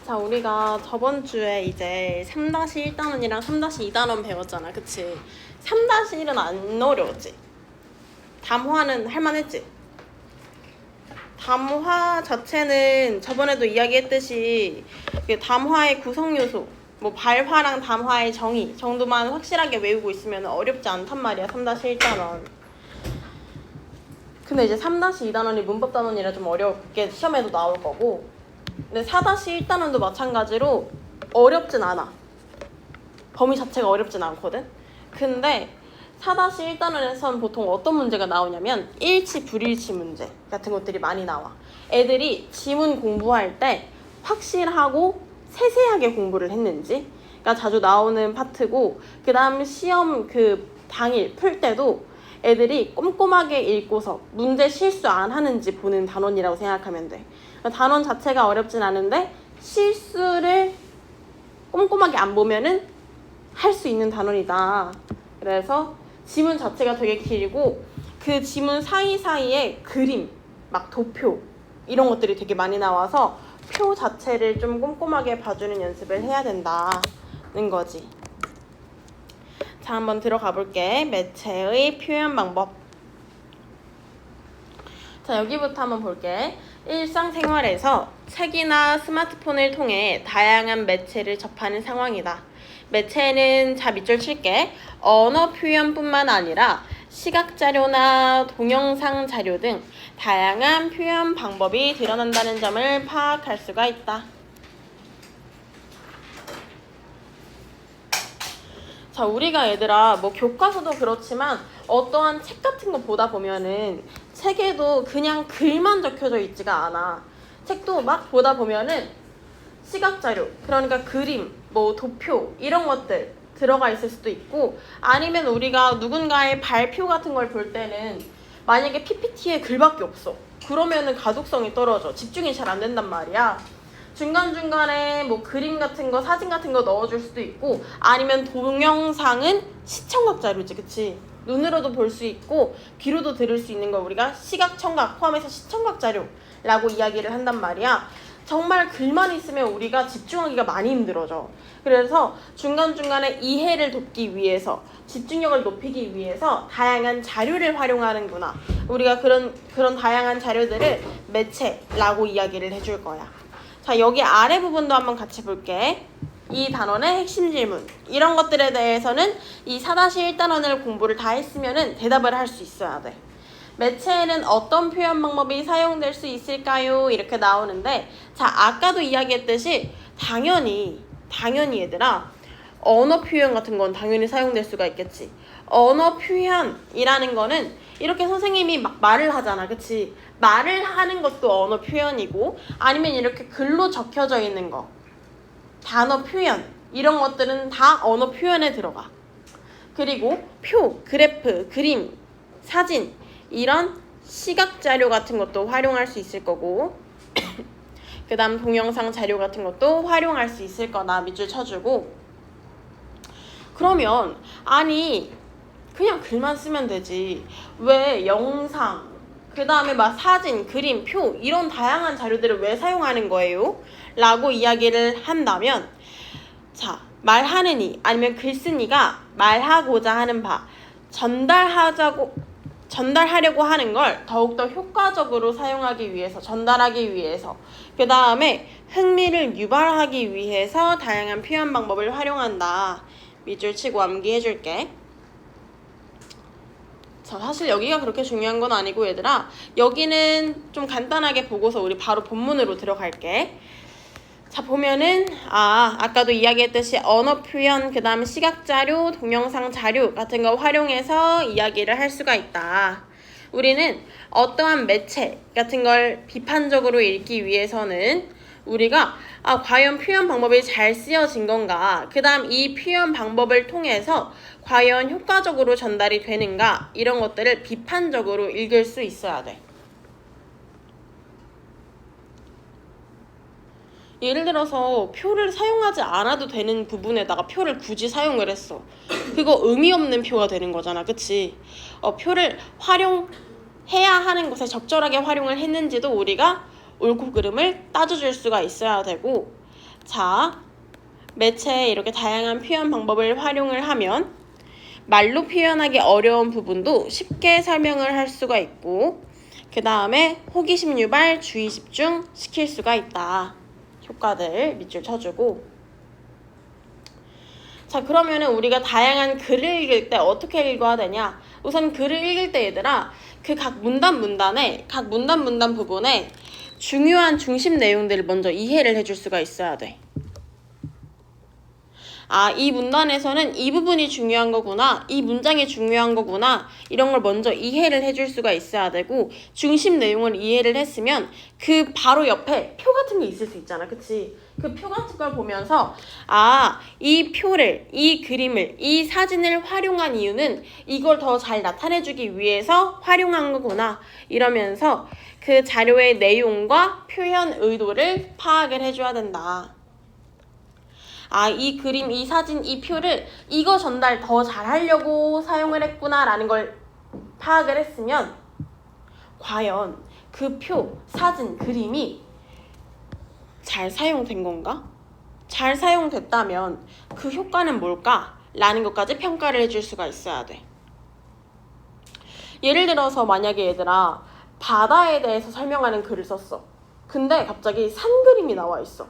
자, 우리가 저번 주에 이제 3-1단원이랑 3-2단원 배웠잖아. 그치? 3-1은 안 어려웠지? 담화는 할만했지? 담화 자체는 저번에도 이야기했듯이 그 담화의 구성요소, 뭐 발화랑 담화의 정의 정도만 확실하게 외우고 있으면 어렵지 않단 말이야. 3-1단원. 근데 이제 3-2단원이 문법단원이라 좀 어렵게 시험에도 나올 거고, 근데 4-1단원도 마찬가지로 어렵진 않아. 범위 자체가 어렵진 않거든. 근데 4-1단원에선 보통 어떤 문제가 나오냐면 일치, 불일치 문제 같은 것들이 많이 나와. 애들이 지문 공부할 때 확실하고 세세하게 공부를 했는지가 자주 나오는 파트고, 그 다음 시험 그 당일 풀 때도 애들이 꼼꼼하게 읽고서 문제 실수 안 하는지 보는 단원이라고 생각하면 돼. 단원 자체가 어렵진 않은데 실수를 꼼꼼하게 안 보면은 할 수 있는 단원이다. 그래서 지문 자체가 되게 길고 그 지문 사이사이에 그림, 막 도표 이런 것들이 되게 많이 나와서 표 자체를 좀 꼼꼼하게 봐주는 연습을 해야 된다는 거지. 자, 한번 들어가 볼게. 매체의 표현 방법. 자, 여기부터 한번 볼게. 일상생활에서 책이나 스마트폰을 통해 다양한 매체를 접하는 상황이다. 매체는, 자, 밑줄 칠게. 언어 표현뿐만 아니라 시각자료나 동영상 자료 등 다양한 표현 방법이 드러난다는 점을 파악할 수가 있다. 자, 우리가 얘들아 뭐 교과서도 그렇지만 어떠한 책 같은 거 보다 보면은 책에도 그냥 글만 적혀져 있지가 않아. 책도 막 보다 보면은 시각자료, 그러니까 그림, 뭐 도표 이런 것들 들어가 있을 수도 있고, 아니면 우리가 누군가의 발표 같은 걸 볼 때는 만약에 PPT에 글밖에 없어. 그러면은 가독성이 떨어져. 집중이 잘 안 된단 말이야. 중간중간에 뭐 그림 같은 거, 사진 같은 거 넣어줄 수도 있고, 아니면 동영상은 시청각 자료지, 그치? 눈으로도 볼 수 있고 귀로도 들을 수 있는 걸 우리가 시각청각 포함해서 시청각 자료라고 이야기를 한단 말이야. 정말 글만 있으면 우리가 집중하기가 많이 힘들어져. 그래서 중간중간에 이해를 돕기 위해서, 집중력을 높이기 위해서 다양한 자료를 활용하는구나. 우리가 그런 다양한 자료들을 매체라고 이야기를 해줄 거야. 자, 여기 아래 부분도 한번 같이 볼게. 이 단원의 핵심 질문, 이런 것들에 대해서는 이 4-1단원을 공부를 다 했으면은 대답을 할 수 있어야 돼. 매체에는 어떤 표현 방법이 사용될 수 있을까요? 이렇게 나오는데, 자, 아까도 이야기했듯이 당연히 얘들아 언어 표현 같은 건 당연히 사용될 수가 있겠지. 언어 표현이라는 거는 이렇게 선생님이 막 말을 하잖아, 그치? 말을 하는 것도 언어 표현이고, 아니면 이렇게 글로 적혀져 있는 거, 단어 표현, 이런 것들은 다 언어 표현에 들어가. 그리고 표, 그래프, 그림, 사진, 이런 시각 자료 같은 것도 활용할 수 있을 거고, 그 다음 동영상 자료 같은 것도 활용할 수 있을 거다. 밑줄 쳐주고. 그러면 아니 그냥 글만 쓰면 되지, 왜 영상, 그 다음에 막 사진, 그림, 표 이런 다양한 자료들을 왜 사용하는 거예요? 라고 이야기를 한다면, 자, 말하는 이 아니면 글쓴 이가 말하고자 하는 바, 전달하려고 하는 걸 더욱더 효과적으로 사용하기 위해서, 전달하기 위해서, 그 다음에 흥미를 유발하기 위해서 다양한 표현 방법을 활용한다. 밑줄 치고 암기해줄게. 자, 사실 여기가 그렇게 중요한 건 아니고 얘들아, 여기는 좀 간단하게 보고서 우리 바로 본문으로 들어갈게. 자, 보면은 아까도 이야기했듯이 언어 표현, 그 다음 시각 자료, 동영상 자료 같은 거 활용해서 이야기를 할 수가 있다. 우리는 어떠한 매체 같은 걸 비판적으로 읽기 위해서는 우리가 과연 표현 방법이 잘 쓰여진 건가, 그 다음 이 표현 방법을 통해서 과연 효과적으로 전달이 되는가, 이런 것들을 비판적으로 읽을 수 있어야 돼. 예를 들어서 표를 사용하지 않아도 되는 부분에다가 표를 굳이 사용을 했어. 그거 의미 없는 표가 되는 거잖아, 그치? 표를 활용해야 하는 곳에 적절하게 활용을 했는지도 우리가 옳고 그름을 따져줄 수가 있어야 되고, 자, 매체에 이렇게 다양한 표현 방법을 활용을 하면 말로 표현하기 어려운 부분도 쉽게 설명을 할 수가 있고, 그 다음에 호기심 유발, 주의 집중 시킬 수가 있다. 효과들 밑줄 쳐주고. 자, 그러면은 우리가 다양한 글을 읽을 때 어떻게 읽어야 되냐? 우선 글을 읽을 때 얘들아, 그 각 문단 부분에 중요한 중심 내용들을 먼저 이해를 해줄 수가 있어야 돼. 아, 이 문단에서는 이 부분이 중요한 거구나, 이 문장이 중요한 거구나, 이런 걸 먼저 이해를 해줄 수가 있어야 되고, 중심 내용을 이해를 했으면 그 바로 옆에 표 같은 게 있을 수 있잖아, 그치? 그 표 같은 걸 보면서 아, 이 표를, 이 그림을, 이 사진을 활용한 이유는 이걸 더 잘 나타내주기 위해서 활용한 거구나, 이러면서 그 자료의 내용과 표현 의도를 파악을 해줘야 된다. 아, 이 그림, 이 사진, 이 표를 이거 전달 더 잘하려고 사용을 했구나 라는 걸 파악을 했으면 과연 그 표, 사진, 그림이 잘 사용된 건가? 잘 사용됐다면 그 효과는 뭘까? 라는 것까지 평가를 해줄 수가 있어야 돼. 예를 들어서 만약에 얘들아 바다에 대해서 설명하는 글을 썼어. 근데 갑자기 산 그림이 나와 있어.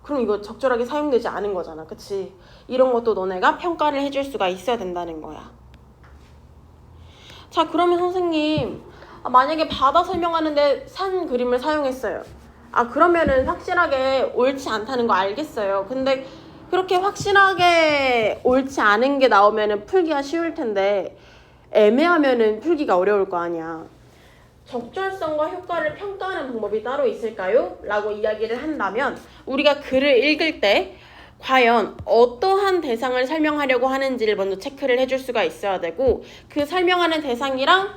그럼 이거 적절하게 사용되지 않은 거잖아, 그치? 이런 것도 너네가 평가를 해줄 수가 있어야 된다는 거야. 자, 그러면 선생님, 만약에 바다 설명하는데 산 그림을 사용했어요. 아, 그러면은 확실하게 옳지 않다는 거 알겠어요. 근데 그렇게 확실하게 옳지 않은 게 나오면은 풀기가 쉬울 텐데 애매하면은 풀기가 어려울 거 아니야. 적절성과 효과를 평가하는 방법이 따로 있을까요? 라고 이야기를 한다면 우리가 글을 읽을 때 과연 어떠한 대상을 설명하려고 하는지를 먼저 체크를 해줄 수가 있어야 되고, 그 설명하는 대상이랑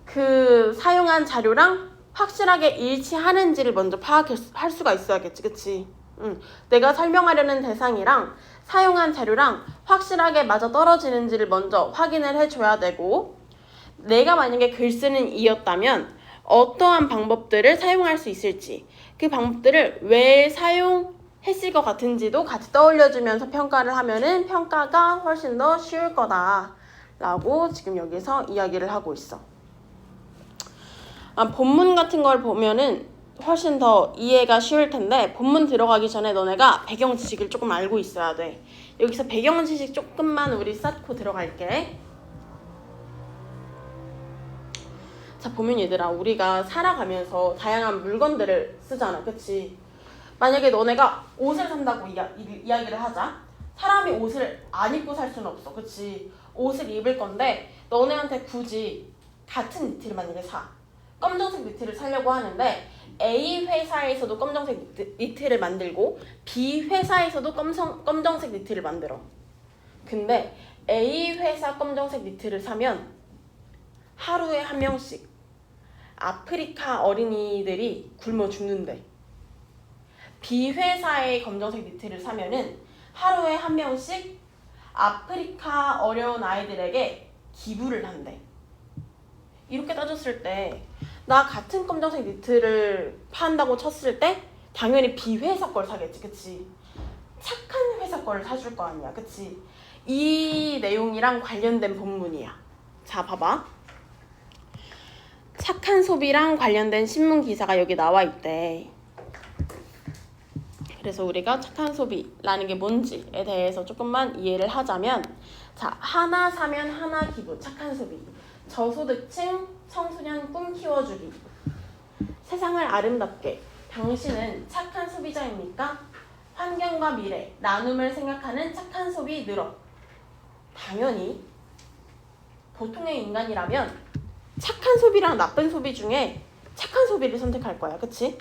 그 사용한 자료랑 확실하게 일치하는지를 먼저 파악할 수가 있어야겠지, 그치? 내가 설명하려는 대상이랑 사용한 자료랑 확실하게 맞아떨어지는지를 먼저 확인을 해줘야 되고, 내가 만약에 글 쓰는 이였다면 어떠한 방법들을 사용할 수 있을지, 그 방법들을 왜 사용했을 것 같은지도 같이 떠올려주면서 평가를 하면은 평가가 훨씬 더 쉬울 거다 라고 지금 여기서 이야기를 하고 있어. 본문 같은 걸 보면은 훨씬 더 이해가 쉬울 텐데, 본문 들어가기 전에 너네가 배경 지식을 조금 알고 있어야 돼. 여기서 배경 지식 조금만 우리 쌓고 들어갈게. 자, 보면 얘들아, 우리가 살아가면서 다양한 물건들을 쓰잖아, 그치? 만약에 너네가 옷을 산다고 이야기를 하자. 사람이 옷을 안 입고 살 수는 없어, 그치? 옷을 입을 건데 너네한테 굳이 같은 니트를 만약에 사. 검정색 니트를 사려고 하는데 A 회사에서도 검정색 니트를 만들고 B 회사에서도 검정색 니트를 만들어. 근데 A 회사 검정색 니트를 사면 하루에 한 명씩 아프리카 어린이들이 굶어 죽는데, B 회사의 검정색 니트를 사면은 하루에 한 명씩 아프리카 어려운 아이들에게 기부를 한대. 이렇게 따졌을 때 나 같은 검정색 니트를 판다고 쳤을 때 당연히 B 회사 걸 사겠지, 그치? 착한 회사 거를 사줄 거 아니야, 그치? 이 내용이랑 관련된 본문이야. 자, 봐봐. 착한 소비랑 관련된 신문 기사가 여기 나와 있대. 그래서 우리가 착한 소비라는 게 뭔지에 대해서 조금만 이해를 하자면, 자, 하나 사면 하나 기부, 착한 소비. 저소득층 청소년 꿈 키워주기. 세상을 아름답게. 당신은 착한 소비자입니까? 환경과 미래, 나눔을 생각하는 착한 소비 늘어. 당연히 보통의 인간이라면 착한 소비랑 나쁜 소비 중에 착한 소비를 선택할 거야, 그치?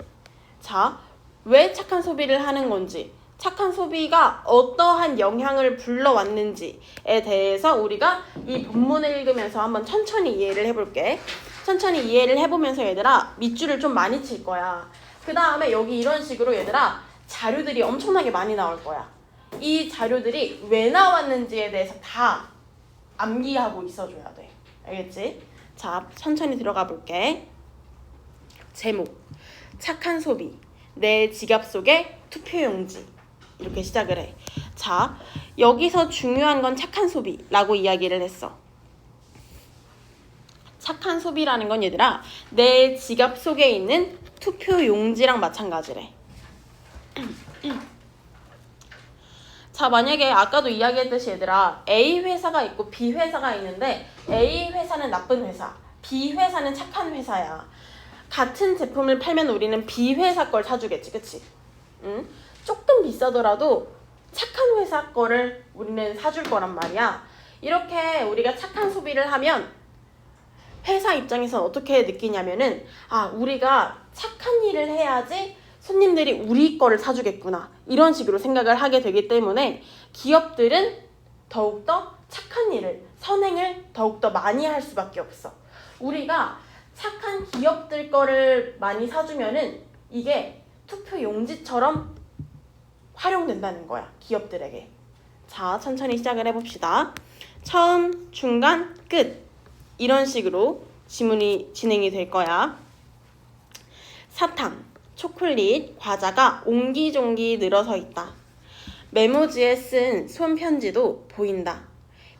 자, 왜 착한 소비를 하는 건지, 착한 소비가 어떠한 영향을 불러왔는지에 대해서 우리가 이 본문을 읽으면서 한번 천천히 이해를 해볼게. 천천히 이해를 해보면서 얘들아 밑줄을 좀 많이 칠 거야. 그 다음에 여기 이런 식으로 얘들아 자료들이 엄청나게 많이 나올 거야. 이 자료들이 왜 나왔는지에 대해서 다 암기하고 있어줘야 돼. 알겠지? 자, 천천히 들어가 볼게. 제목, 착한 소비. 내 지갑 속에 투표용지. 이렇게 시작을 해. 자, 여기서 중요한 건 착한 소비라고 이야기를 했어. 착한 소비라는 건 얘들아, 내 지갑 속에 있는 투표용지랑 마찬가지래. 자, 만약에 아까도 이야기했듯이 얘들아, A 회사가 있고 B 회사가 있는데 A 회사는 나쁜 회사, B 회사는 착한 회사야. 같은 제품을 팔면 우리는 B 회사 걸 사주겠지, 그치? 응? 조금 비싸더라도 착한 회사 거를 우리는 사줄 거란 말이야. 이렇게 우리가 착한 소비를 하면 회사 입장에서 어떻게 느끼냐면은, 아, 우리가 착한 일을 해야지 손님들이 우리 거를 사주겠구나, 이런 식으로 생각을 하게 되기 때문에 기업들은 더욱더 착한 일을, 선행을 더욱더 많이 할 수밖에 없어. 우리가 착한 기업들 거를 많이 사주면은 이게 투표 용지처럼 활용된다는 거야, 기업들에게. 자, 천천히 시작을 해봅시다. 처음, 중간, 끝, 이런 식으로 지문이 진행이 될 거야. 사탕, 초콜릿, 과자가 옹기종기 늘어서 있다. 메모지에 쓴 손편지도 보인다.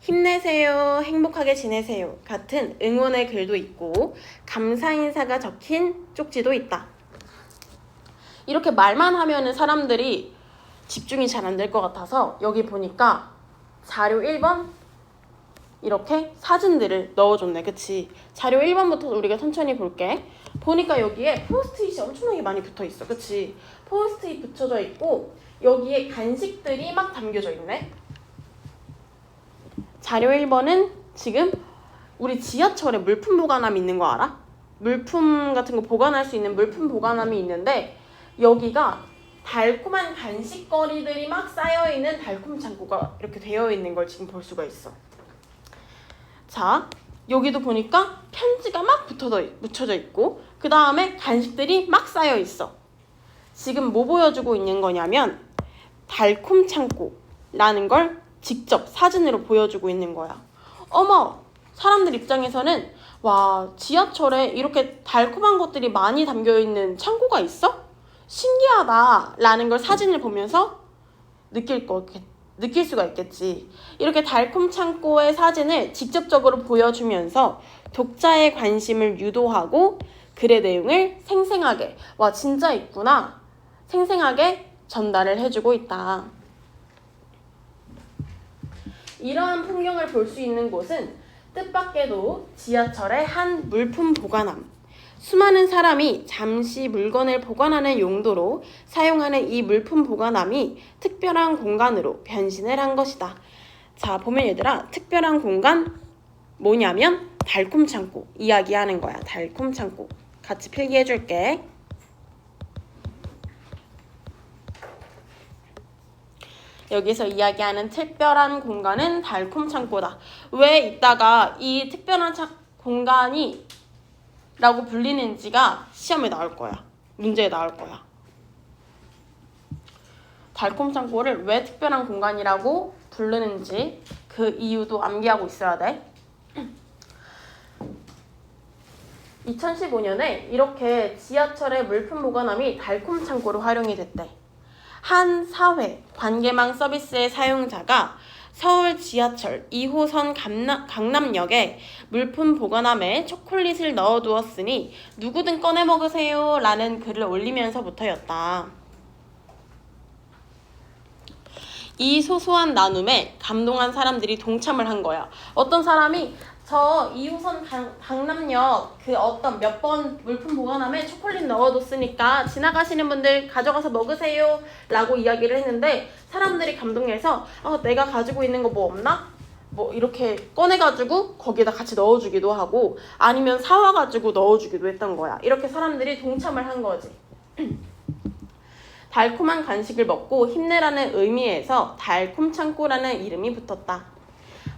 힘내세요, 행복하게 지내세요 같은 응원의 글도 있고 감사 인사가 적힌 쪽지도 있다. 이렇게 말만 하면은 사람들이 집중이 잘 안 될 것 같아서 여기 보니까 자료 1번 이렇게 사진들을 넣어줬네, 그치? 자료 1번부터 우리가 천천히 볼게. 보니까 여기에 포스트잇이 엄청나게 많이 붙어있어, 그치? 포스트잇 붙여져 있고 여기에 간식들이 막 담겨져 있네. 자료 1번은 지금 우리 지하철에 물품 보관함이 있는 거 알아? 물품 같은 거 보관할 수 있는 물품 보관함이 있는데 여기가 달콤한 간식거리들이 막 쌓여있는 달콤 창고가 이렇게 되어 있는 걸 지금 볼 수가 있어. 자, 여기도 보니까 편지가 막 묻혀져 있고 그 다음에 간식들이 막 쌓여 있어. 지금 뭐 보여주고 있는 거냐면 달콤 창고라는 걸 직접 사진으로 보여주고 있는 거야. 어머, 사람들 입장에서는 와, 지하철에 이렇게 달콤한 것들이 많이 담겨있는 창고가 있어? 신기하다 라는 걸 사진을 보면서 느낄 수가 있겠지. 이렇게 달콤 창고의 사진을 직접적으로 보여주면서 독자의 관심을 유도하고 글의 내용을 생생하게, 와 진짜 있구나, 생생하게 전달을 해주고 있다. 이러한 풍경을 볼 수 있는 곳은 뜻밖에도 지하철의 한 물품 보관함. 수많은 사람이 잠시 물건을 보관하는 용도로 사용하는 이 물품 보관함이 특별한 공간으로 변신을 한 것이다. 자, 보면 얘들아, 특별한 공간 뭐냐면 달콤 창고 이야기하는 거야. 달콤 창고. 같이 필기해 줄게. 여기서 이야기하는 특별한 공간은 달콤 창고다. 왜 이따가 이 특별한 공간이 라고 불리는지가 시험에 나올 거야. 문제에 나올 거야. 달콤 창고를 왜 특별한 공간이라고 부르는지 그 이유도 암기하고 있어야 돼. 2015년에 이렇게 지하철의 물품 보관함이 달콤 창고로 활용이 됐대. 한 사회 관계망 서비스의 사용자가 서울 지하철 2호선 강남역에 물품 보관함에 초콜릿을 넣어두었으니 누구든 꺼내 먹으세요 라는 글을 올리면서부터였다. 이 소소한 나눔에 감동한 사람들이 동참을 한 거야. 어떤 사람이 저 2호선 강남역 그 어떤 몇 번 물품 보관함에 초콜릿 넣어뒀으니까 지나가시는 분들 가져가서 먹으세요 라고 이야기를 했는데 사람들이 감동해서 내가 가지고 있는 거 뭐 없나? 뭐 이렇게 꺼내가지고 거기에다 같이 넣어주기도 하고 아니면 사와가지고 넣어주기도 했던 거야. 이렇게 사람들이 동참을 한 거지. 달콤한 간식을 먹고 힘내라는 의미에서 달콤 창고라는 이름이 붙었다.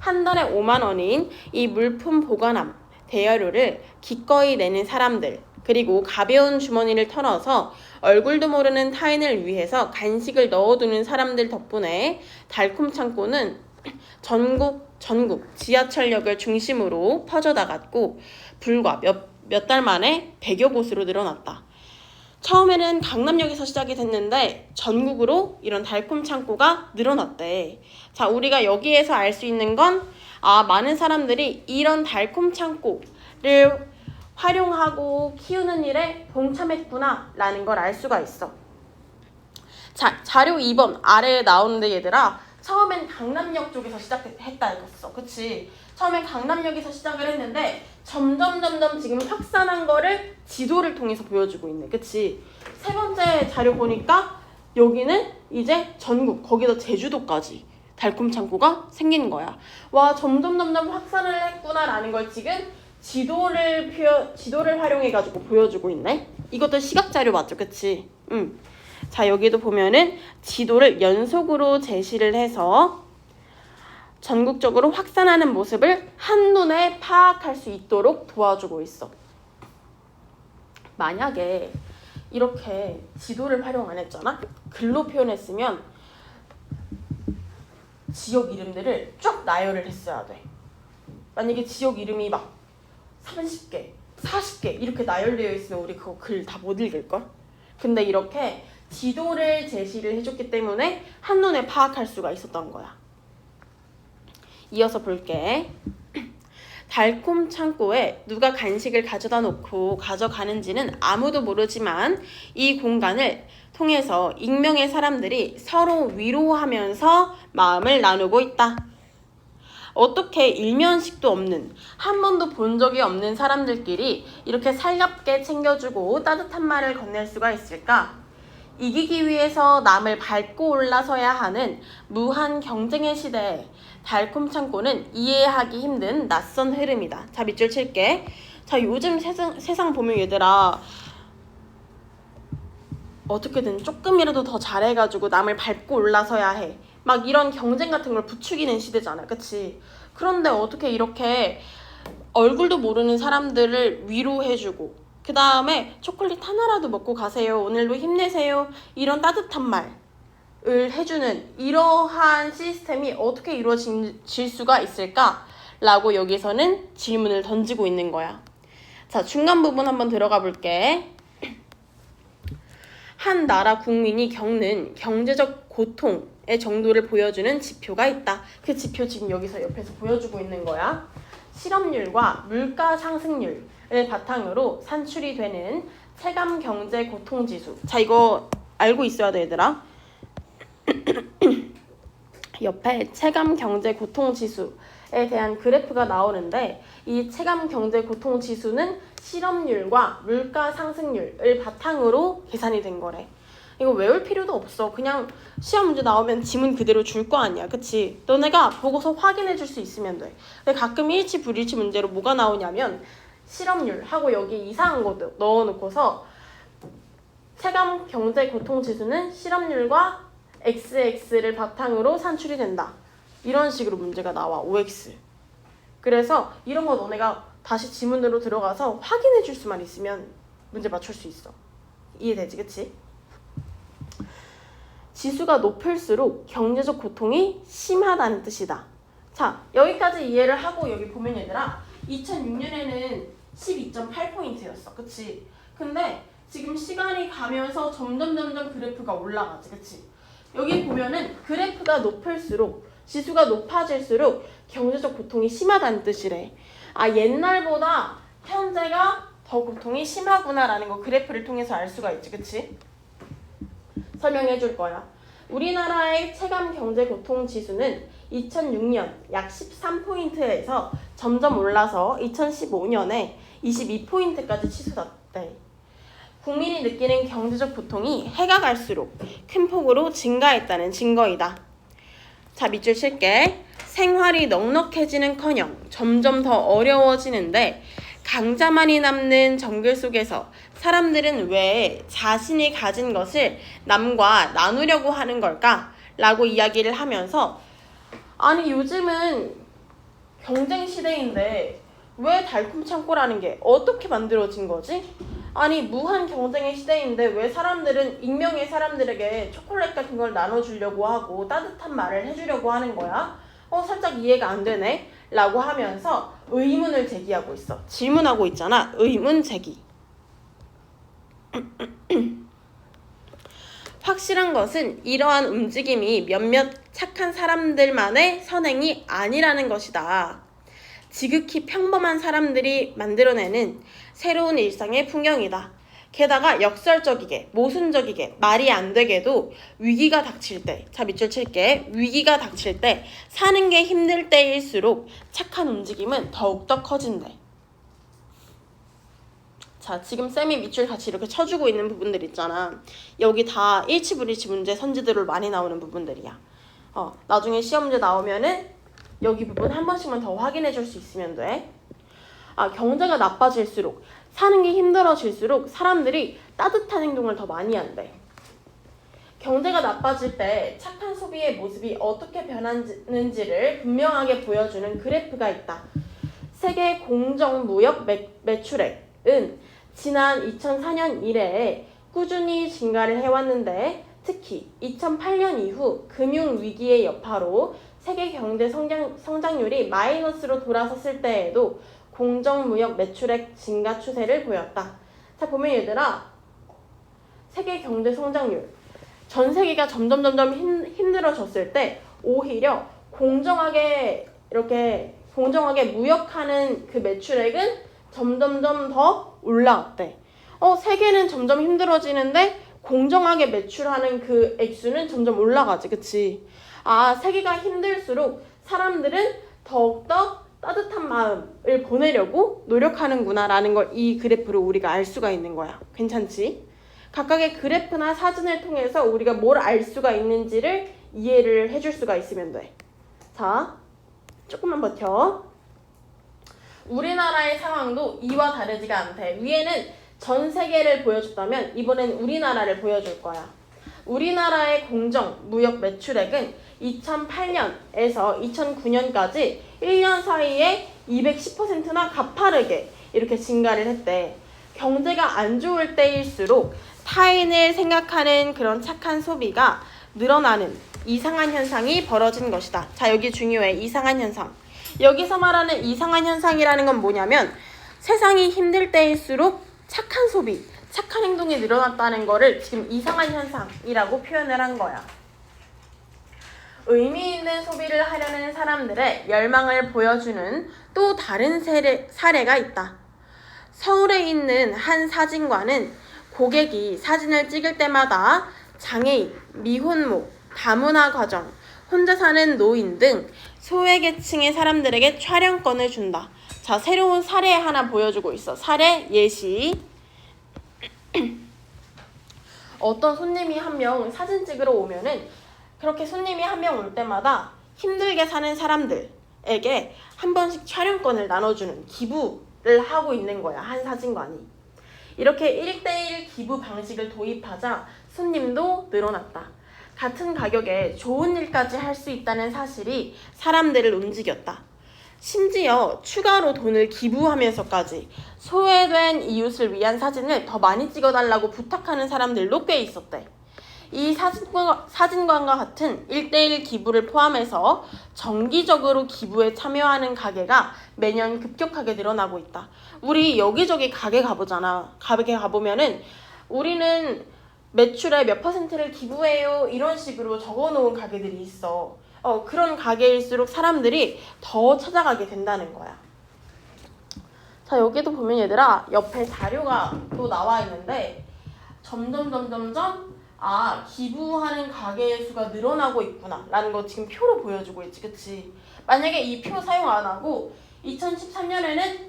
한 달에 5만 원인 이 물품 보관함 대여료를 기꺼이 내는 사람들, 그리고 가벼운 주머니를 털어서 얼굴도 모르는 타인을 위해서 간식을 넣어두는 사람들 덕분에 달콤 창고는 전국 지하철역을 중심으로 퍼져나갔고 불과 몇 달 만에 100여 곳으로 늘어났다. 처음에는 강남역에서 시작이 됐는데 전국으로 이런 달콤 창고가 늘어났대. 자, 우리가 여기에서 알 수 있는 건 많은 사람들이 이런 달콤 창고를 활용하고 키우는 일에 동참했구나 라는 걸 알 수가 있어. 자, 자료 2번 아래에 나오는데 얘들아, 처음엔 강남역 쪽에서 시작했다 이랬어. 그치? 처음엔 강남역에서 시작을 했는데 점점 지금 확산한 거를 지도를 통해서 보여주고 있네. 그치? 세 번째 자료 보니까 여기는 이제 전국, 거기다 제주도까지 달콤 창고가 생긴 거야. 와, 점점 확산을 했구나라는 걸 지금 지도를 활용해가지고 보여주고 있네. 이것도 시각 자료 맞죠? 그치? 자, 여기도 보면은 지도를 연속으로 제시를 해서 전국적으로 확산하는 모습을 한눈에 파악할 수 있도록 도와주고 있어. 만약에 이렇게 지도를 활용 안 했잖아? 글로 표현했으면 지역 이름들을 쭉 나열을 했어야 돼. 만약에 지역 이름이 막 30개, 40개 이렇게 나열되어 있으면 우리 그거 글 다 못 읽을걸? 근데 이렇게 지도를 제시를 해줬기 때문에 한눈에 파악할 수가 있었던 거야. 이어서 볼게. 달콤 창고에 누가 간식을 가져다 놓고 가져가는지는 아무도 모르지만 이 공간을 통해서 익명의 사람들이 서로 위로하면서 마음을 나누고 있다. 어떻게 일면식도 없는, 한 번도 본 적이 없는 사람들끼리 이렇게 살갑게 챙겨주고 따뜻한 말을 건넬 수가 있을까? 이기기 위해서 남을 밟고 올라서야 하는 무한 경쟁의 시대에 달콤 창고는 이해하기 힘든 낯선 흐름이다. 자, 밑줄 칠게. 자, 요즘 세상 보면 얘들아, 어떻게든 조금이라도 더 잘해가지고 남을 밟고 올라서야 해. 막 이런 경쟁 같은 걸 부추기는 시대잖아. 그치? 그런데 어떻게 이렇게 얼굴도 모르는 사람들을 위로해주고 그 다음에 초콜릿 하나라도 먹고 가세요. 오늘도 힘내세요. 이런 따뜻한 말을 해주는 이러한 시스템이 어떻게 이루어질 수가 있을까? 라고 여기서는 질문을 던지고 있는 거야. 자, 중간 부분 한번 들어가 볼게. 한 나라 국민이 겪는 경제적 고통의 정도를 보여주는 지표가 있다. 그 지표 지금 여기서 옆에서 보여주고 있는 거야. 실업률과 물가 상승률을 바탕으로 산출이 되는 체감 경제 고통 지수. 자, 이거 알고 있어야 돼, 얘들아. 옆에 체감 경제 고통 지수에 대한 그래프가 나오는데 이 체감 경제 고통 지수는 실업률과 물가 상승률을 바탕으로 계산이 된 거래. 이거 외울 필요도 없어. 그냥 시험 문제 나오면 지문 그대로 줄 거 아니야. 그치? 너네가 보고서 확인해 줄 수 있으면 돼. 근데 가끔 일치 불일치 문제로 뭐가 나오냐면 실업률하고 여기 이상한 거 넣어놓고서 체감 경제 고통 지수는 실업률과 XX를 바탕으로 산출이 된다. 이런 식으로 문제가 나와. OX. 그래서 이런 거 너네가 다시 지문으로 들어가서 확인해 줄 수만 있으면 문제 맞출 수 있어. 이해되지? 그치? 지수가 높을수록 경제적 고통이 심하다는 뜻이다. 자, 여기까지 이해를 하고 여기 보면 얘들아 2006년에는 12.8포인트였어. 그치? 근데 지금 시간이 가면서 점점 그래프가 올라가지. 그치? 여기 보면은 그래프가 높을수록 지수가 높아질수록 경제적 고통이 심하다는 뜻이래. 옛날보다 현재가 더 고통이 심하구나라는 거 그래프를 통해서 알 수가 있지. 그치? 설명해 줄 거야. 우리나라의 체감 경제 고통 지수는 2006년 약 13포인트에서 점점 올라서 2015년에 22포인트까지 치솟았대. 국민이 느끼는 경제적 고통이 해가 갈수록 큰 폭으로 증가했다는 증거이다. 자, 밑줄 칠게. 생활이 넉넉해지는커녕 점점 더 어려워지는데 강자만이 남는 정글 속에서 사람들은 왜 자신이 가진 것을 남과 나누려고 하는 걸까? 라고 이야기를 하면서 아니 요즘은 경쟁 시대인데 왜 달콤 창고라는 게 어떻게 만들어진 거지? 아니 무한 경쟁의 시대인데 왜 사람들은 익명의 사람들에게 초콜릿 같은 걸 나눠주려고 하고 따뜻한 말을 해주려고 하는 거야? 살짝 이해가 안 되네? 라고 하면서 의문을 제기하고 있어. 질문하고 있잖아. 의문 제기. 확실한 것은 이러한 움직임이 몇몇 착한 사람들만의 선행이 아니라는 것이다. 지극히 평범한 사람들이 만들어내는 새로운 일상의 풍경이다. 게다가 역설적이게, 모순적이게, 말이 안 되게도 위기가 닥칠 때, 자 밑줄 칠게, 위기가 닥칠 때, 사는 게 힘들 때일수록 착한 움직임은 더욱더 커진대. 자, 지금 쌤이 밑줄 같이 이렇게 쳐주고 있는 부분들 있잖아. 여기 다 일치 불일치 문제 선지들로 많이 나오는 부분들이야. 나중에 시험 문제 나오면은 여기 부분 한 번씩만 더 확인해 줄 수 있으면 돼. 경제가 나빠질수록, 사는 게 힘들어질수록 사람들이 따뜻한 행동을 더 많이 한대. 경제가 나빠질 때 착한 소비의 모습이 어떻게 변하는지를 분명하게 보여주는 그래프가 있다. 세계 공정무역 매출액은 지난 2004년 이래에 꾸준히 증가를 해왔는데, 특히 2008년 이후 금융위기의 여파로 세계 경제 성장률이 마이너스로 돌아섰을 때에도 공정무역 매출액 증가 추세를 보였다. 자, 보면 얘들아, 세계 경제 성장률, 전 세계가 점점 힘들어졌을 때 오히려 공정하게 무역하는 그 매출액은 점점점 더 올라갔대. 세계는 점점 힘들어지는데 공정하게 매출하는 그 액수는 점점 올라가지, 그치? 세계가 힘들수록 사람들은 더욱더 따뜻한 마음을 보내려고 노력하는구나라는 걸 이 그래프로 우리가 알 수가 있는 거야. 괜찮지? 각각의 그래프나 사진을 통해서 우리가 뭘 알 수가 있는지를 이해를 해줄 수가 있으면 돼. 자, 조금만 버텨. 우리나라의 상황도 이와 다르지가 않대. 위에는 전 세계를 보여줬다면 이번엔 우리나라를 보여줄 거야. 우리나라의 공정 무역 매출액은 2008년에서 2009년까지 1년 사이에 210%나 가파르게 이렇게 증가를 했대. 경제가 안 좋을 때일수록 타인을 생각하는 그런 착한 소비가 늘어나는 이상한 현상이 벌어진 것이다. 자, 여기 중요해. 이상한 현상. 여기서 말하는 이상한 현상이라는 건 뭐냐면, 세상이 힘들 때일수록 착한 소비, 착한 행동이 늘어났다는 거를 지금 이상한 현상이라고 표현을 한 거야. 의미 있는 소비를 하려는 사람들의 열망을 보여주는 또 다른 사례가 있다. 서울에 있는 한 사진관은 고객이 사진을 찍을 때마다 장애인, 미혼모, 다문화 가정, 혼자 사는 노인 등 소외계층의 사람들에게 촬영권을 준다. 자, 새로운 사례 하나 보여주고 있어. 사례 예시. 어떤 손님이 한 명 사진 찍으러 오면은 그렇게 손님이 한 명 올 때마다 힘들게 사는 사람들에게 한 번씩 촬영권을 나눠주는 기부를 하고 있는 거야. 한 사진관이. 이렇게 1대1 기부 방식을 도입하자 손님도 늘어났다. 같은 가격에 좋은 일까지 할 수 있다는 사실이 사람들을 움직였다. 심지어 추가로 돈을 기부하면서까지 소외된 이웃을 위한 사진을 더 많이 찍어달라고 부탁하는 사람들도 꽤 있었대. 이 사진관과 같은 1대1 기부를 포함해서 정기적으로 기부에 참여하는 가게가 매년 급격하게 늘어나고 있다. 우리 여기저기 가게 가보잖아. 가게 가보면은 우리는 매출의 몇 %를 기부해요 이런 식으로 적어놓은 가게들이 있어. 그런 가게일수록 사람들이 더 찾아가게 된다는 거야. 자, 여기도 보면 얘들아, 옆에 자료가 또 나와 있는데 점점 기부하는 가게의 수가 늘어나고 있구나 라는 거 지금 표로 보여주고 있지, 그치? 만약에 이 표 사용 안 하고 2013년에는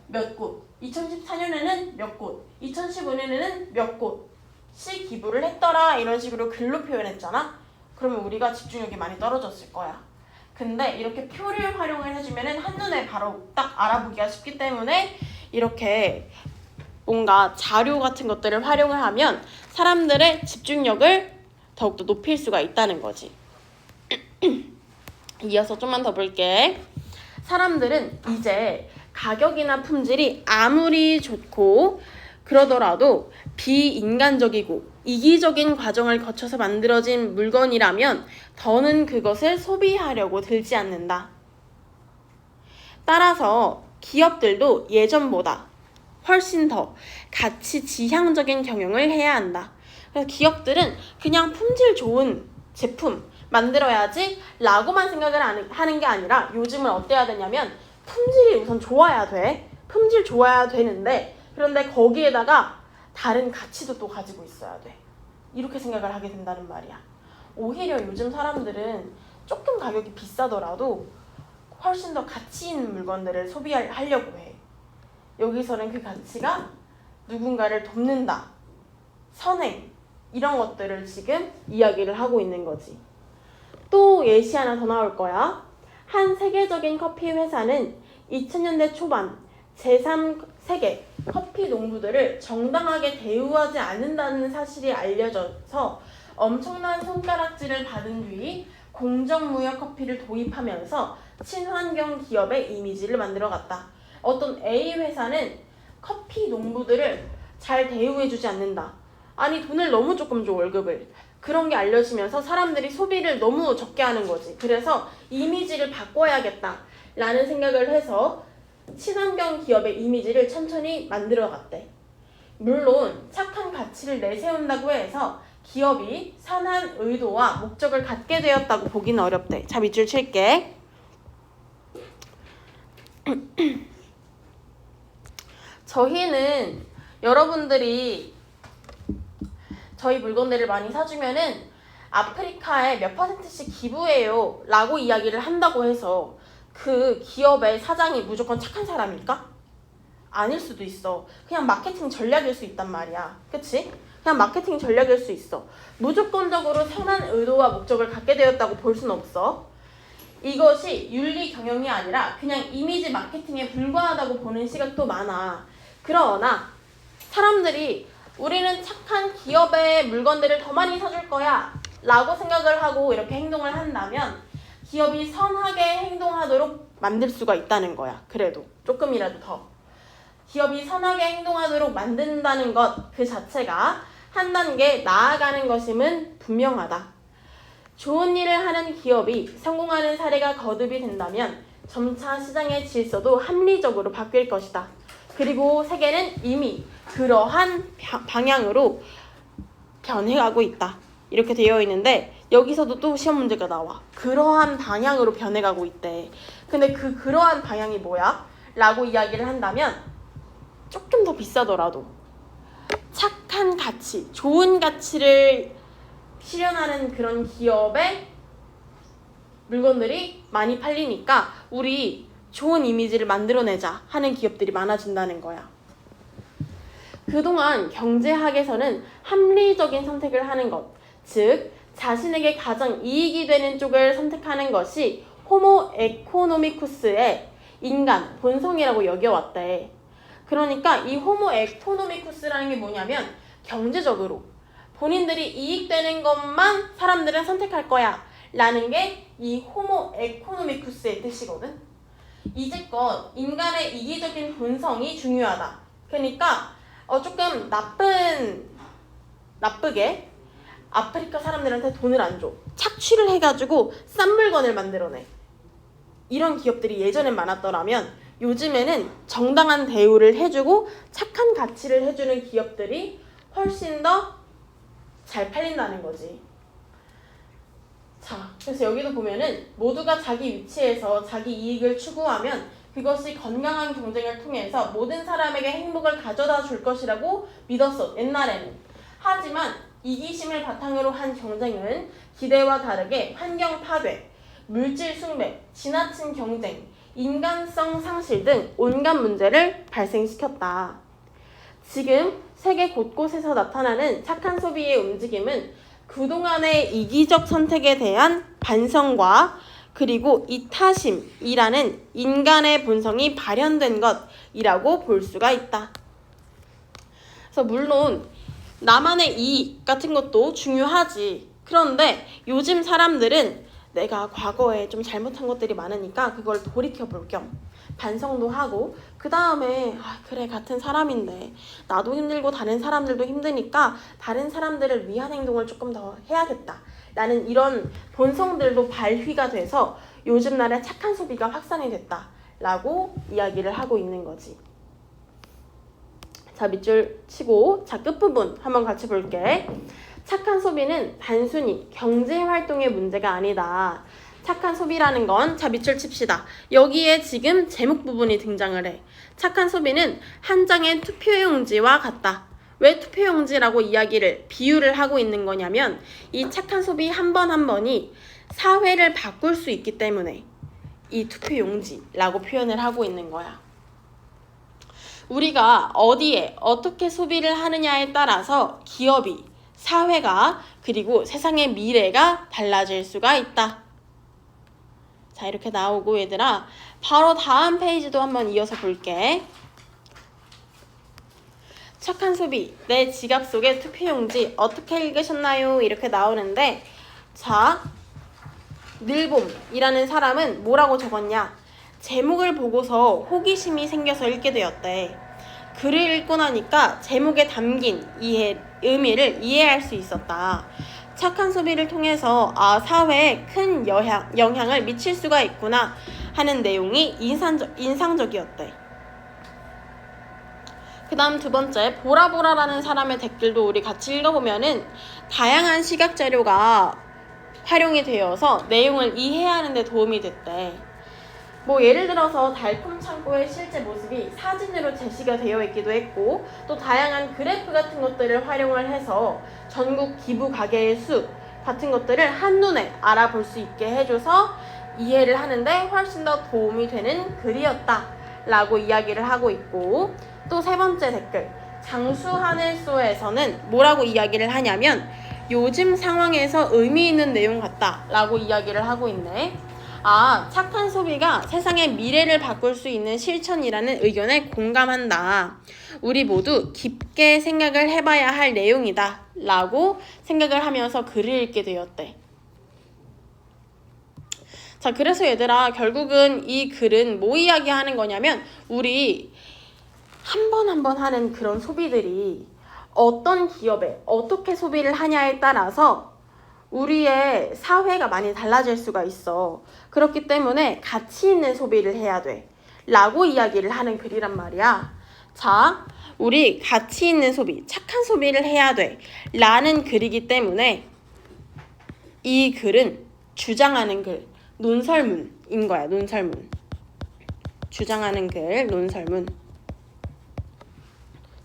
몇 곳, 2014년에는 몇 곳, 2015년에는 몇 곳씩 기부를 했더라 이런 식으로 글로 표현했잖아? 그러면 우리가 집중력이 많이 떨어졌을 거야. 근데 이렇게 표를 활용을 해주면은 한눈에 바로 딱 알아보기가 쉽기 때문에 이렇게 뭔가 자료 같은 것들을 활용을 하면 사람들의 집중력을 더욱더 높일 수가 있다는 거지. 이어서 좀만 더 볼게. 사람들은 이제 가격이나 품질이 아무리 좋고 그러더라도 비인간적이고 이기적인 과정을 거쳐서 만들어진 물건이라면 더는 그것을 소비하려고 들지 않는다. 따라서 기업들도 예전보다 훨씬 더 가치 지향적인 경영을 해야 한다. 그래서 기업들은 그냥 품질 좋은 제품 만들어야지 라고만 생각을 하는 게 아니라 요즘은 어때야 되냐면 품질이 우선 좋아야 돼. 품질 좋아야 되는데 그런데 거기에다가 다른 가치도 또 가지고 있어야 돼. 이렇게 생각을 하게 된다는 말이야. 오히려 요즘 사람들은 조금 가격이 비싸더라도 훨씬 더 가치 있는 물건들을 소비하려고 해. 여기서는 그 가치가 누군가를 돕는다, 선행, 이런 것들을 지금 이야기를 하고 있는 거지. 또 예시 하나 더 나올 거야. 한 세계적인 커피 회사는 2000년대 초반 제3세계 커피 농부들을 정당하게 대우하지 않는다는 사실이 알려져서 엄청난 손가락질을 받은 뒤 공정무역 커피를 도입하면서 친환경 기업의 이미지를 만들어갔다. 어떤 A 회사는 커피 농부들을 잘 대우해주지 않는다. 아니 돈을 너무 조금 줘 월급을. 그런 게 알려지면서 사람들이 소비를 너무 적게 하는 거지. 그래서 이미지를 바꿔야겠다 라는 생각을 해서 친환경 기업의 이미지를 천천히 만들어갔대. 물론 착한 가치를 내세운다고 해서 기업이 선한 의도와 목적을 갖게 되었다고 보기는 어렵대. 자, 밑줄 칠게. 저희는 여러분들이 저희 물건들을 많이 사주면은 아프리카에 몇 %씩 기부해요 라고 이야기를 한다고 해서 그 기업의 사장이 무조건 착한 사람일까? 아닐 수도 있어. 그냥 마케팅 전략일 수 있단 말이야. 그치? 그냥 마케팅 전략일 수 있어. 무조건적으로 선한 의도와 목적을 갖게 되었다고 볼 수는 없어. 이것이 윤리 경영이 아니라 그냥 이미지 마케팅에 불과하다고 보는 시각도 많아. 그러나 사람들이 우리는 착한 기업의 물건들을 더 많이 사줄 거야 라고 생각을 하고 이렇게 행동을 한다면 기업이 선하게 행동하도록 만들 수가 있다는 거야. 그래도 조금이라도 더 기업이 선하게 행동하도록 만든다는 것 그 자체가 한 단계 나아가는 것임은 분명하다. 좋은 일을 하는 기업이 성공하는 사례가 거듭이 된다면 점차 시장의 질서도 합리적으로 바뀔 것이다. 그리고 세계는 이미 그러한 방향으로 변해가고 있다. 이렇게 되어 있는데 여기서도 또 시험 문제가 나와. 그러한 방향으로 변해가고 있대. 근데 그러한 방향이 뭐야? 라고 이야기를 한다면 조금 더 비싸더라도 착한 가치, 좋은 가치를 실현하는 그런 기업의 물건들이 많이 팔리니까 우리 좋은 이미지를 만들어내자 하는 기업들이 많아진다는 거야. 그동안 경제학에서는 합리적인 선택을 하는 것, 즉 자신에게 가장 이익이 되는 쪽을 선택하는 것이 호모 에코노미쿠스의 인간, 본성이라고 여겨왔대. 그러니까 이 호모 에코노미쿠스라는 게 뭐냐면 경제적으로 본인들이 이익되는 것만 사람들은 선택할 거야 라는 게 이 호모 에코노미쿠스의 뜻이거든. 이제껏 인간의 이기적인 본성이 중요하다. 그러니까 조금 나쁘게 아프리카 사람들한테 돈을 안 줘. 착취를 해가지고 싼 물건을 만들어내. 이런 기업들이 예전엔 많았더라면 요즘에는 정당한 대우를 해주고 착한 가치를 해주는 기업들이 훨씬 더 잘 팔린다는 거지. 자, 그래서 여기도 보면은 모두가 자기 위치에서 자기 이익을 추구하면 그것이 건강한 경쟁을 통해서 모든 사람에게 행복을 가져다 줄 것이라고 믿었어, 옛날에는. 하지만 이기심을 바탕으로 한 경쟁은 기대와 다르게 환경 파괴, 물질 숭배, 지나친 경쟁, 인간성 상실 등 온갖 문제를 발생시켰다. 지금 세계 곳곳에서 나타나는 착한 소비의 움직임은 그동안의 이기적 선택에 대한 반성과 그리고 이타심이라는 인간의 본성이 발현된 것이라고 볼 수가 있다. 그래서 물론 나만의 이익 같은 것도 중요하지. 그런데 요즘 사람들은 내가 과거에 좀 잘못한 것들이 많으니까 그걸 돌이켜볼 겸 반성도 하고 그 다음에 그래 같은 사람인데 나도 힘들고 다른 사람들도 힘드니까 다른 사람들을 위한 행동을 조금 더 해야겠다 라는 이런 본성들도 발휘가 돼서 요즘 날에 착한 소비가 확산이 됐다 라고 이야기를 하고 있는 거지. 자, 밑줄 치고 자, 끝부분 한번 같이 볼게. 착한 소비는 단순히 경제활동의 문제가 아니다. 착한 소비라는 건, 자, 밑줄 칩시다. 여기에 지금 제목 부분이 등장을 해. 착한 소비는 한 장의 투표용지와 같다. 왜 투표용지라고 이야기를, 비유를 하고 있는 거냐면 이 착한 소비 한 번 한 번이 사회를 바꿀 수 있기 때문에 이 투표용지라고 표현을 하고 있는 거야. 우리가 어디에 어떻게 소비를 하느냐에 따라서 기업이, 사회가, 그리고 세상의 미래가 달라질 수가 있다. 자, 이렇게 나오고 얘들아, 바로 다음 페이지도 한번 이어서 볼게. 착한 소비, 내 지갑 속의 투표용지 어떻게 읽으셨나요? 이렇게 나오는데, 자, 늘봄이라는 사람은 뭐라고 적었냐? 제목을 보고서 호기심이 생겨서 읽게 되었대. 글을 읽고 나니까 제목에 담긴 의미를 이해할 수 있었다. 착한 소비를 통해서 사회에 큰 영향을 미칠 수가 있구나 하는 내용이 인상적이었대. 그 다음 두 번째, 보라보라라는 사람의 댓글도 우리 같이 읽어보면은 다양한 시각 자료가 활용이 되어서 내용을 이해하는 데 도움이 됐대. 뭐 예를 들어서 달콤 창고의 실제 모습이 사진으로 제시가 되어 있기도 했고, 또 다양한 그래프 같은 것들을 활용을 해서 전국 기부 가게의 수 같은 것들을 한눈에 알아볼 수 있게 해줘서 이해를 하는데 훨씬 더 도움이 되는 글이었다 라고 이야기를 하고 있고, 또 세 번째 댓글, 장수하늘소에서는 뭐라고 이야기를 하냐면 요즘 상황에서 의미 있는 내용 같다 라고 이야기를 하고 있네. 착한 소비가 세상의 미래를 바꿀 수 있는 실천이라는 의견에 공감한다. 우리 모두 깊게 생각을 해봐야 할 내용이다 라고 생각을 하면서 글을 읽게 되었대. 자, 그래서 얘들아, 결국은 이 글은 뭐 이야기하는 거냐면 우리 한 번 한 번 하는 그런 소비들이 어떤 기업에 어떻게 소비를 하냐에 따라서 우리의 사회가 많이 달라질 수가 있어. 그렇기 때문에 가치 있는 소비를 해야 돼 라고 이야기를 하는 글이란 말이야. 자, 우리 가치 있는 소비, 착한 소비를 해야 돼 라는 글이기 때문에 이 글은 주장하는 글, 논설문인 거야. 논설문. 주장하는 글, 논설문.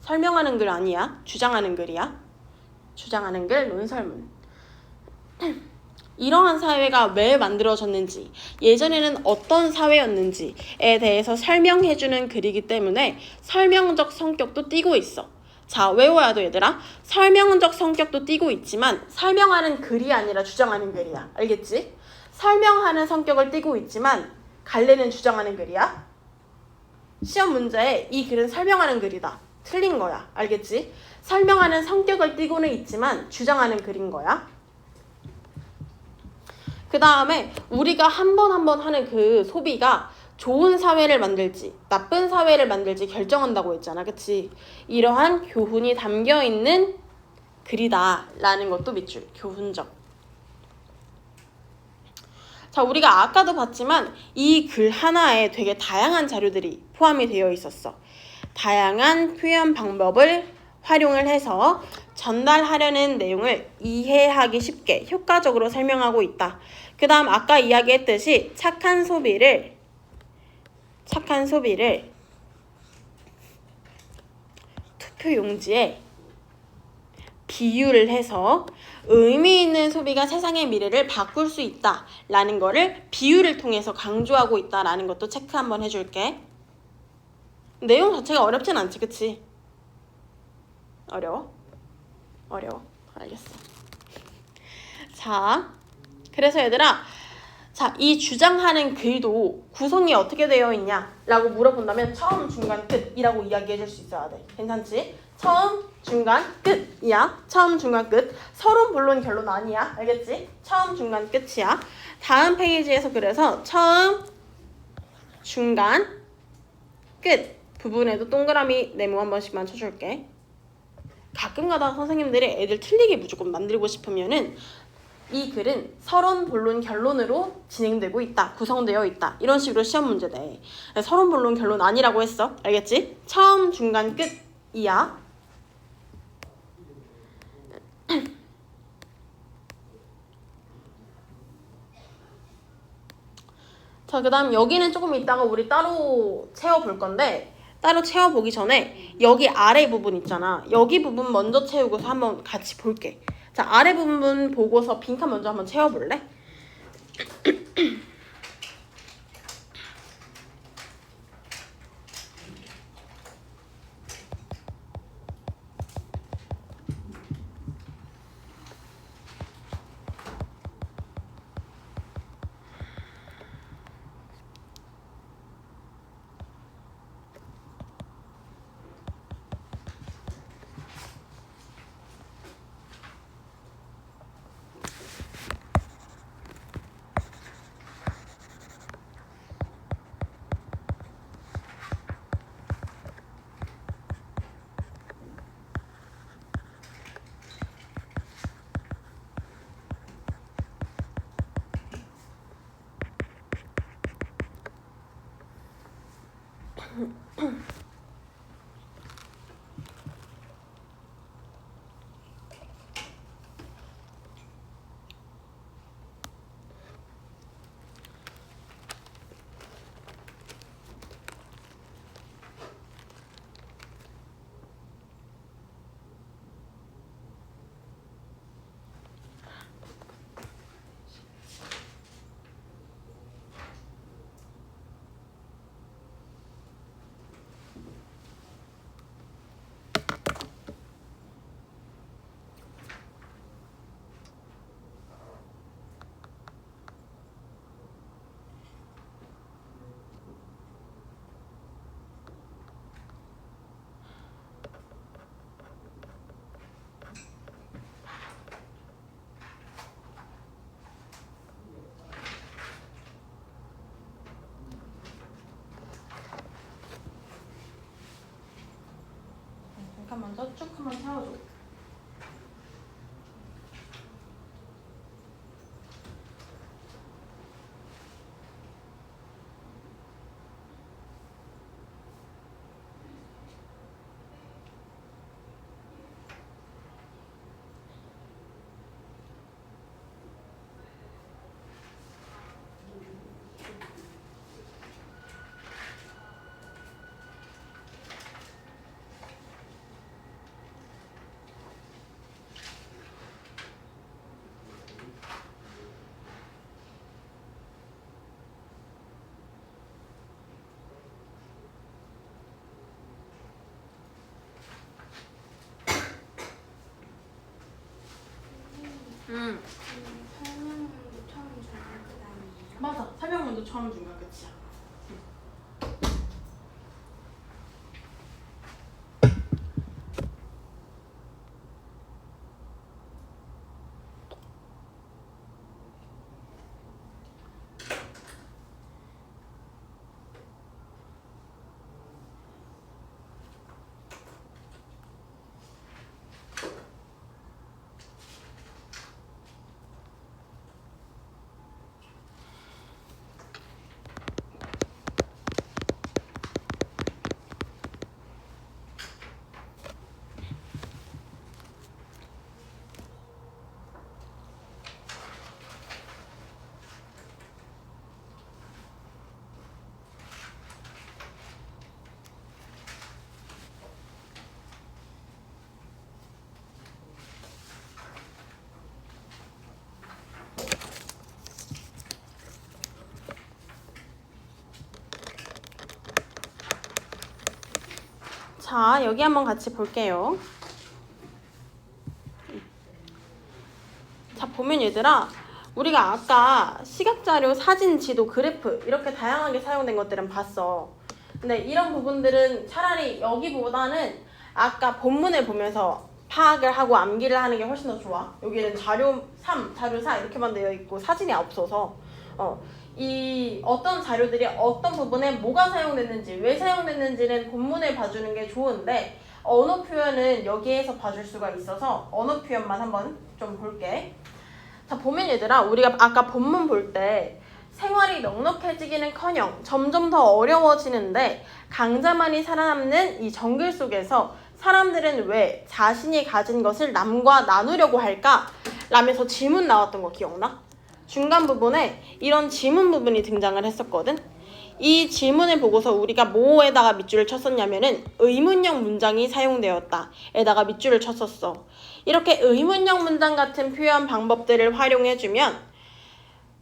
설명하는 글 아니야. 주장하는 글이야. 주장하는 글, 논설문. 이러한 사회가 왜 만들어졌는지, 예전에는 어떤 사회였는지에 대해서 설명해주는 글이기 때문에 설명적 성격도 띠고 있어. 자, 외워야 돼 얘들아. 설명적 성격도 띠고 있지만 설명하는 글이 아니라 주장하는 글이야. 알겠지? 설명하는 성격을 띠고 있지만 갈래는 주장하는 글이야. 시험 문제에 이 글은 설명하는 글이다. 틀린 거야. 알겠지? 설명하는 성격을 띠고는 있지만 주장하는 글인 거야. 그 다음에 우리가 한 번 한 번 하는 그 소비가 좋은 사회를 만들지 나쁜 사회를 만들지 결정한다고 했잖아. 그치? 이러한 교훈이 담겨있는 글이다 라는 것도 밑줄. 교훈적. 자, 우리가 아까도 봤지만 이 글 하나에 되게 다양한 자료들이 포함이 되어 있었어. 다양한 표현 방법을 활용을 해서 전달하려는 내용을 이해하기 쉽게 효과적으로 설명하고 있다. 그 다음 아까 이야기했듯이 착한 소비를 투표용지에 비유를 해서 의미 있는 소비가 세상의 미래를 바꿀 수 있다라는 거를 비유를 통해서 강조하고 있다라는 것도 체크 한번 해줄게. 내용 자체가 어렵진 않지, 그치? 어려워? 알겠어. 자, 그래서 얘들아, 자, 이 주장하는 글도 구성이 어떻게 되어 있냐 라고 물어본다면 처음, 중간, 끝이라고 이야기해 줄 수 있어야 돼. 괜찮지? 처음, 중간, 끝이야. 처음, 중간, 끝. 서론, 본론, 결론 아니야. 알겠지? 처음, 중간, 끝이야. 다음 페이지에서 그래서 처음, 중간, 끝 부분에도 동그라미 네모 한 번씩만 쳐줄게. 가끔가다 선생님들이 애들 틀리게 무조건 만들고 싶으면은 이 글은 서론, 본론, 결론으로 진행되고 있다. 구성되어 있다. 이런 식으로 시험 문제 내. 서론, 본론, 결론 아니라고 했어. 알겠지? 처음, 중간, 끝 이야. 자, 그 다음 여기는 조금 이따가 우리 따로 채워볼 건데, 따로 채워보기 전에 여기 아래 부분 있잖아. 여기 부분 먼저 채우고서 한번 같이 볼게. 자, 아래 부분 보고서 빈칸 먼저 한번 채워볼래? 빈칸 먼저 쭉 한번 채워줘. 설명문도 처음 주는 그 다음에 맞아. 설명문도 처음 준 거야, 그치야? 자, 여기 한번 같이 볼게요. 자, 보면 얘들아, 우리가 아까 시각자료, 사진, 지도, 그래프 이렇게 다양하게 사용된 것들은 봤어. 근데 이런 부분들은 차라리 여기보다는 아까 본문을 보면서 파악을 하고 암기를 하는 게 훨씬 더 좋아. 여기는 자료 3, 자료 4 이렇게만 되어 있고 사진이 없어서 이 어떤 자료들이 어떤 부분에 뭐가 사용됐는지, 왜 사용됐는지는 본문을 봐주는 게 좋은데 언어 표현은 여기에서 봐줄 수가 있어서 언어 표현만 한번 좀 볼게. 자, 보면 얘들아, 우리가 아까 본문 볼 때 생활이 넉넉해지기는커녕 점점 더 어려워지는데 강자만이 살아남는 이 정글 속에서 사람들은 왜 자신이 가진 것을 남과 나누려고 할까? 라면서 질문 나왔던 거 기억나? 중간 부분에 이런 질문 부분이 등장을 했었거든. 이 질문을 보고서 우리가 뭐에다가 밑줄을 쳤었냐면은 의문형 문장이 사용되었다 에다가 밑줄을 쳤었어. 이렇게 의문형 문장 같은 표현 방법들을 활용해주면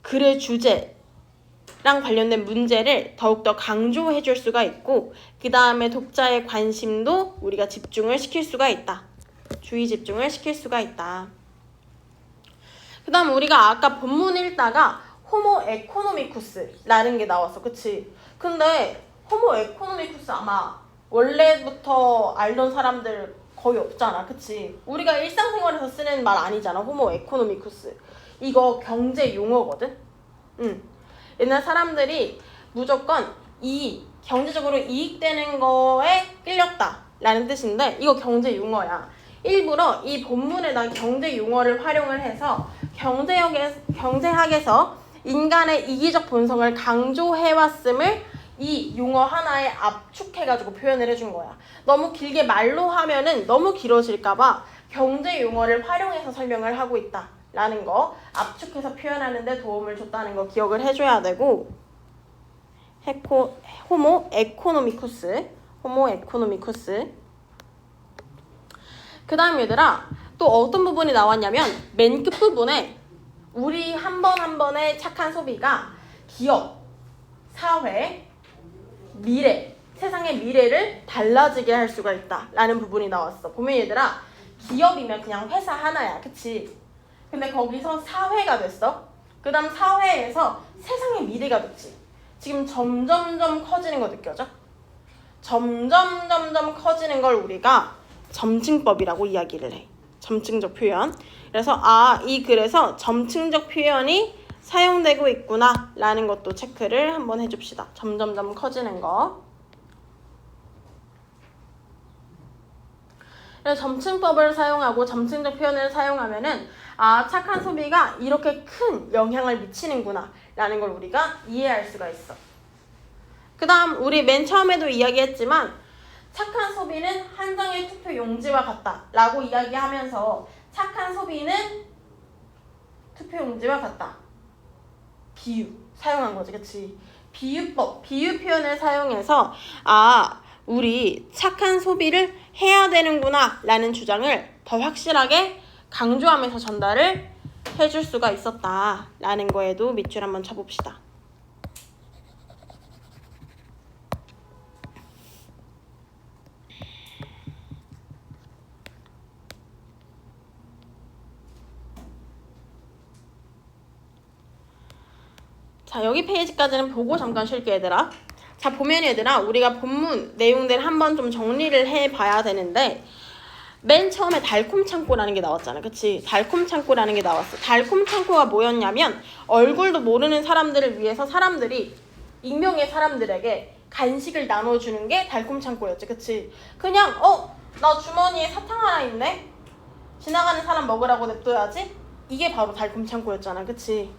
글의 주제랑 관련된 문제를 더욱더 강조해줄 수가 있고, 그 다음에 독자의 관심도 우리가 집중을 시킬 수가 있다. 주의 집중을 시킬 수가 있다. 그 다음 우리가 아까 본문 읽다가 호모 에코노미쿠스라는 게 나왔어. 그치? 근데 호모 에코노미쿠스 아마 원래부터 알던 사람들 거의 없잖아. 그치? 우리가 일상생활에서 쓰는 말 아니잖아. 호모 에코노미쿠스. 이거 경제 용어거든? 옛날 사람들이 무조건 경제적으로 이익되는 거에 끌렸다 라는 뜻인데, 이거 경제 용어야. 일부러 이 본문에다 경제 용어를 활용을 해서 경제학에서 인간의 이기적 본성을 강조해왔음을 이 용어 하나에 압축해가지고 표현을 해준 거야. 너무 길게 말로 하면은 너무 길어질까봐 경제 용어를 활용해서 설명을 하고 있다 라는 거, 압축해서 표현하는 데 도움을 줬다는 거 기억을 해줘야 되고, 호모 에코노미쿠스. 그 다음 얘들아, 또 어떤 부분이 나왔냐면 맨 끝부분에 우리 한 번 한 번의 착한 소비가 기업, 사회, 미래, 세상의 미래를 달라지게 할 수가 있다 라는 부분이 나왔어. 보면 얘들아, 기업이면 그냥 회사 하나야. 그치? 근데 거기서 사회가 됐어. 그 다음 사회에서 세상의 미래가 됐지. 지금 점점점 커지는 거 느껴져? 점점 커지는 걸 우리가 점층법이라고 이야기를 해. 점층적 표현. 그래서 이 글에서 점층적 표현이 사용되고 있구나 라는 것도 체크를 한번 해줍시다. 점점점 커지는 거. 그래서 점층법을 사용하고 점층적 표현을 사용하면은 착한 소비가 이렇게 큰 영향을 미치는구나 라는 걸 우리가 이해할 수가 있어. 그 다음 우리 맨 처음에도 이야기했지만 착한 소비는 한 장의 투표 용지와 같다 라고 이야기하면서 착한 소비는 투표 용지와 같다. 비유 사용한 거지. 그치? 비유법, 비유 표현을 사용해서 우리 착한 소비를 해야 되는구나 라는 주장을 더 확실하게 강조하면서 전달을 해줄 수가 있었다 라는 거에도 밑줄 한번 쳐봅시다. 자, 여기 페이지까지는 보고 잠깐 쉴게 얘들아. 자, 보면 얘들아, 우리가 본문 내용들 한번 좀 정리를 해봐야 되는데, 맨 처음에 달콤 창고라는 게 나왔잖아. 그치? 달콤 창고라는 게 나왔어. 달콤 창고가 뭐였냐면 얼굴도 모르는 사람들을 위해서 사람들이, 익명의 사람들에게 간식을 나눠주는 게 달콤 창고였지. 그치? 그냥 나 주머니에 사탕 하나 있네? 지나가는 사람 먹으라고 냅둬야지? 이게 바로 달콤 창고였잖아. 그치?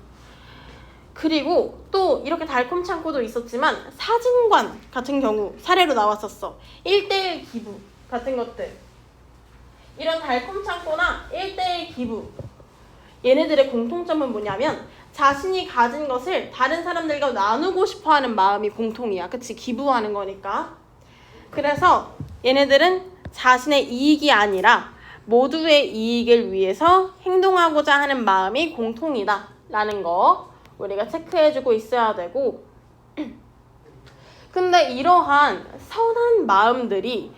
그리고 또 이렇게 달콤 창고도 있었지만 사진관 같은 경우 사례로 나왔었어. 1:1 기부 같은 것들. 이런 달콤 창고나 1:1 기부, 얘네들의 공통점은 뭐냐면 자신이 가진 것을 다른 사람들과 나누고 싶어하는 마음이 공통이야. 그치? 기부하는 거니까. 그래서 얘네들은 자신의 이익이 아니라 모두의 이익을 위해서 행동하고자 하는 마음이 공통이다 라는 거 우리가 체크해주고 있어야 되고, 근데 이러한 선한 마음들이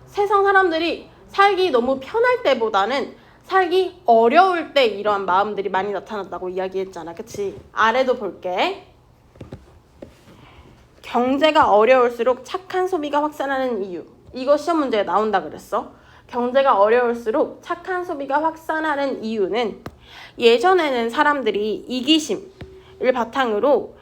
세상 사람들이 살기 너무 편할 때보다는 살기 어려울 때 이러한 마음들이 많이 나타났다고 이야기했잖아. 그치? 아래도 볼게. 경제가 어려울수록 착한 소비가 확산하는 이유. 이거 시험 문제에 나온다 그랬어. 경제가 어려울수록 착한 소비가 확산하는 이유는 예전에는 사람들이 이기심을 바탕으로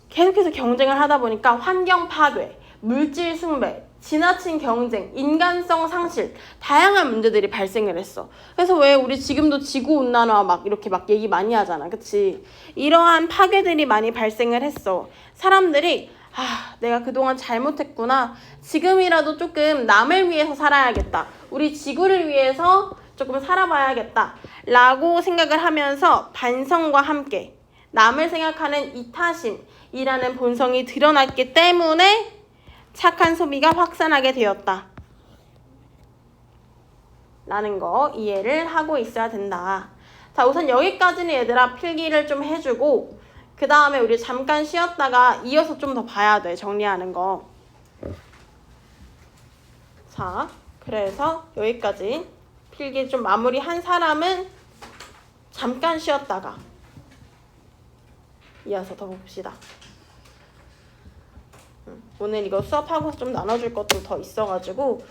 계속해서 경쟁을 하다 보니까 환경 파괴, 물질 숭배, 지나친 경쟁, 인간성 상실, 다양한 문제들이 발생을 했어. 그래서 왜 우리 지금도 지구온난화 이렇게 얘기 많이 하잖아. 그치? 이러한 파괴들이 많이 발생을 했어. 사람들이 내가 그동안 잘못했구나. 지금이라도 조금 남을 위해서 살아야겠다. 우리 지구를 위해서 조금 살아봐야겠다. 라고 생각을 하면서 반성과 함께 남을 생각하는 이타심이라는 본성이 드러났기 때문에 착한 소비가 확산하게 되었다. 라는 거 이해를 하고 있어야 된다. 자, 우선 여기까지는 얘들아 필기를 좀 해주고 그 다음에 우리 잠깐 쉬었다가 이어서 좀 더 봐야 돼. 정리하는 거. 자, 그래서 여기까지 필기 좀 마무리한 사람은 잠깐 쉬었다가 이어서 더 봅시다. 오늘 이거 수업하고서 좀 나눠줄 것도 더 있어가지고